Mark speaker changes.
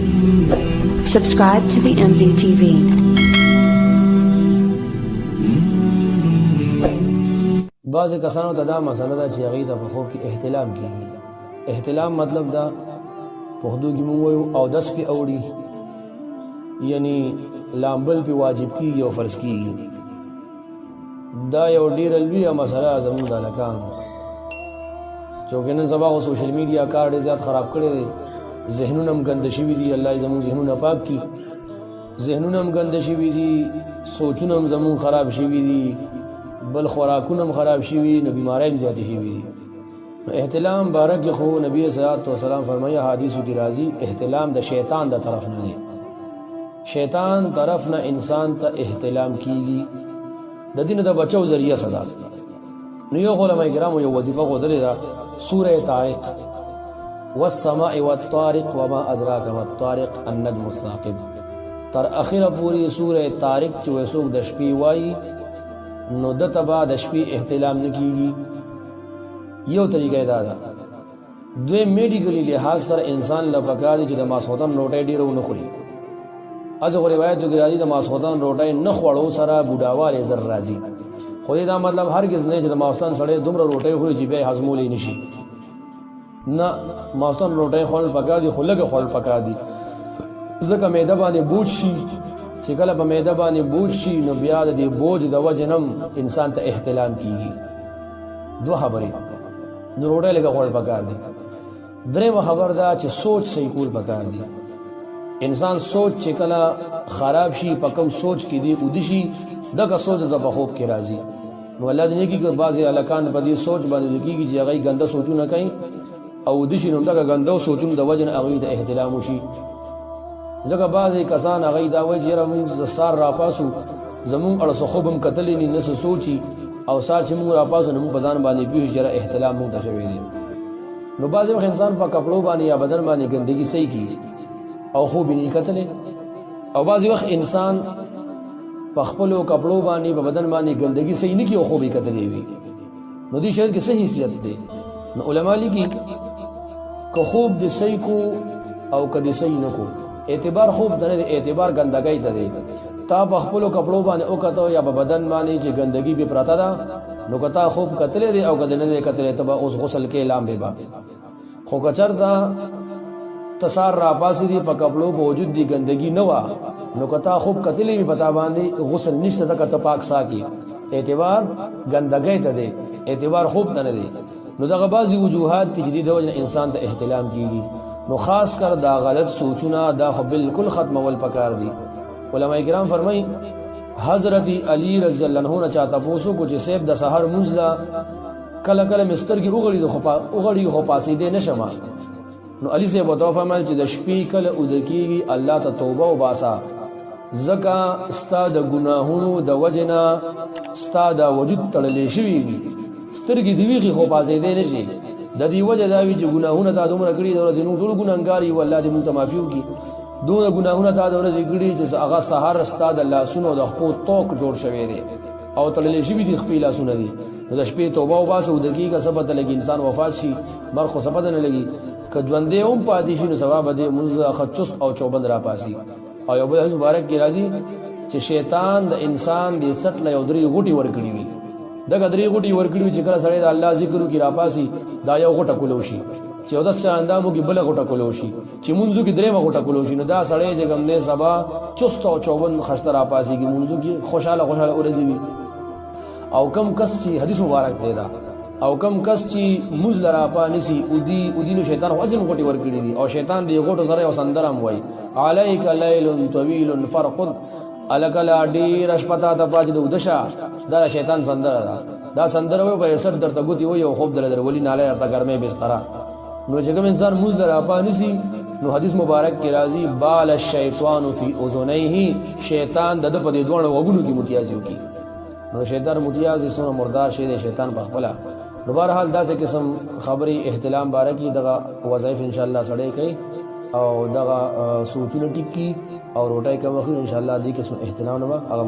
Speaker 1: Subscribe to the MZTV.
Speaker 2: بعض کسانو ته دا مسله ده چې هغوی ته په خوب کې احتلام کېږي. احتلام مطلب دا پښتو کې موږ وایو اودس پې اوړي، یعنی لامبل پې واجب کېږي او فرض کېږي. دا یو ډېره لویه مسله زموږ د هلکانو، چونکې نن سبا خو سوشل میډیا کار ډېر زیات خراب کړی دی. ذهنونه هم ګنده شوي دي، الله یې زموږ ذهنونه پاک کړي. ذهنونه هم ګنده شوي دي، سوچونه هم زموږ خراب شوي دي، بل خوراکونه هم خراب شوي، نو بیماری هم زیاتې شوي دي. نو احتلام باره کې خو نبی صلی الله علیه وسلم فرمایي، حدیثو کې راځي، احتلام د شیطان د طرف نه دی. شیطان طرف نه انسان ته احتلام کېږي، د دې نه د بچو ذریعه صدا. نو یو علماء کرامو یو وظیفه ښودلې ده، سوره طارق، والسماء والطارق وما ادراک ما الطارق النجم الثاقب، تر اخره پوری سوره طارق چې څوک د شپې وایي نو د تبا د شپې احتلام نه کېږي. یو طریقه دا ده. دوی میډیکلی لحاظ سره انسان له پکار دی چې د ماسخوتن روټۍ ډېره ونه خوري. ازغه روایتو کې راځي د ماسخوتن روټۍ نه خوړو سره بوډاوالی زر راځي. خو دا مطلب هرګز نه چې د ماسخوتن سړی دومره روټۍ خوري چې بیا هضمولی نشي. نه، ماسخوتن روټۍ خوړل پکار دي، خو لږه خوړل پکار دي، ځکه معده باندې بوج شي. چې کله په معده باندې بوج شي نو بیا د دې بوج د وجې نه انسان ته احتلام کېږي. دوه خبرې، نو روټۍ لږه خوړل پکار دي. درېیمه خبر دا چې سوچ صحیح کول پکار دي. انسان سوچ چې کله خراب شي، په کوم سوچ کې دی اوده شي، دغه سوچ د په خوب کې راځي. نو الله دې نه کړي که بعضې هلکان په دې سوچ باندې اوده کېږي چې هغوی ګنده سوچونه کوي او اوده شي، نو دغه ګنده سوچونو د وجې نه هغوی ته احتلام وشي. ځکه بعضې کسان هغوی دا وایي چې یاره مونږ سار راپاسو، زمونږ اړه څه خوب هم کتلی نه، نه څه سوچي، او سار چې مونږ راپاسو نو مونږ په ځان باندې پوهېږو چې یاره احتلام مونږ ته شوی دی. نو بعضې وخت انسان په کپړو باندې یا بدن باندې ګندګي صحیح کړي او خوب یې نه کتلی، او بعضې وخت انسان په خپلو کپړو باندې په بدن باندې ګندګي صحیح نه کړي او خوب یې کتلی وي. نو دې شرط کې څه حیثیت دی؟ نو علما لیکي که خوب دې صحیح کو او که دې صحیح نه کو، اعتبار خوب ته نه دی، اعتبار ګندګۍ ته دی. تا په خپلو کپړو باندې وکتو یا په بدن باندې چې ګندګي پې پرته ده، نو که تا خوب کتلی دی او که دې نه دی کتلی، ته به اوس غسل کې لامبې به. خو که چېرته ته سار راپاسې دي په کپړو په وجود دي ګندګي نه وه، نو که تا خوب کتلی وي په تا باندې غسل نشته، ځکه ته پاک ساکي. اعتبار ګندګۍ ته دی، اعتبار خوب ته نه دی. نو دغه بعضې وجوهات دي چې دې د وجې نه انسان ته احتلام کېږي. نو خاص کر دا غلط سوچونه دا خو بالکل ختمول پکار دي. علماء کرام فرمایي، حضرت علی رضی الله عنه نه چا تپوسو کو چې صاحب د سحر مونځ له کله کله مې سترګې وغړي خو پاسېدی نه شمه. نو علي صاحب ورته وفرمیل چې د شپې کله اوده کېږي الله ته توبه وباسه، ځکه ستا د ګناهونو د وجې نه ستا د وجود تړلی شوي وي، سترګې دې ویښې خو پاسېدی نه شي. د دې وجه دا وي چې ګناهونه تا دومره کړي د ورځې نو ټول ګناهګار یو، الله دې مونږ ته معافي وکړي. دومره ګناهونه تا د ورځې کړي چې هغه سهار ستا د لاسونو د خپو توک جوړ شوی دی او تړلی شوي دي خپې لاسونه دي. نو د شپې توبه وباسه، اوده کېږه، څه پته لګي انسان وفات شي، مرګ خو څه پته نه لګي. که ژوندی هم پاتې شي نو سبا به دې مونځ ښه چست او چوبند راپاسي. او یو بل حدیث مبارک کې راځي چې شیطان د انسان د سټ نه یو درې غوټې ورکړي وي. دغه درې غوټې ورکړي وي چې کله سړی د الله ذکر وکړي راپاسي، دا یو غوټه کولو شي، چې اودس چې اندام وکړي بله غوټه کولو شي، چې مونځو کې درېیمه غوټه کولو شي. نو دا سړی چې کوم دی سبا چست او چوبند خشته راپاسېږي، مونځو کې خوشحاله ورځې وي. او کم کس چې حدیث مبارک دی دا، او کم کس چې مونځ له راپا نسي اودي نو شیطان خو هسې غوټې ورکړي دي، او شیطان دې غوټو سره یو سندره هم وایي، علیک لیل طویل فرقد، الکله ډېره شپه تا ته پاڅېده اوده شه. دا د شیطان سندره ده. دا سندره وایي په سر درته ګوتې وایي او خوب درولي نالی درته ګرمۍ بستره. نو چې کوم انسان مونځ له راپا نسي، نو حدیث مبارک کې راځي، بال الشیطان فی اذنیه، شیطان د ده په دې دواړو غوږونو کې متیازي وکړي. نو شیطان متیازي څومره مردار شی دی شیطان په خپله. نو بهرحال داسې قسم خبرې احتلام باره کې دغه وظایف انشاءالله سړی کوي او دغه سوچونه ټیک کړي او روټۍ کم وخوري، انشاءالله دې قسم احتلام نه به هغه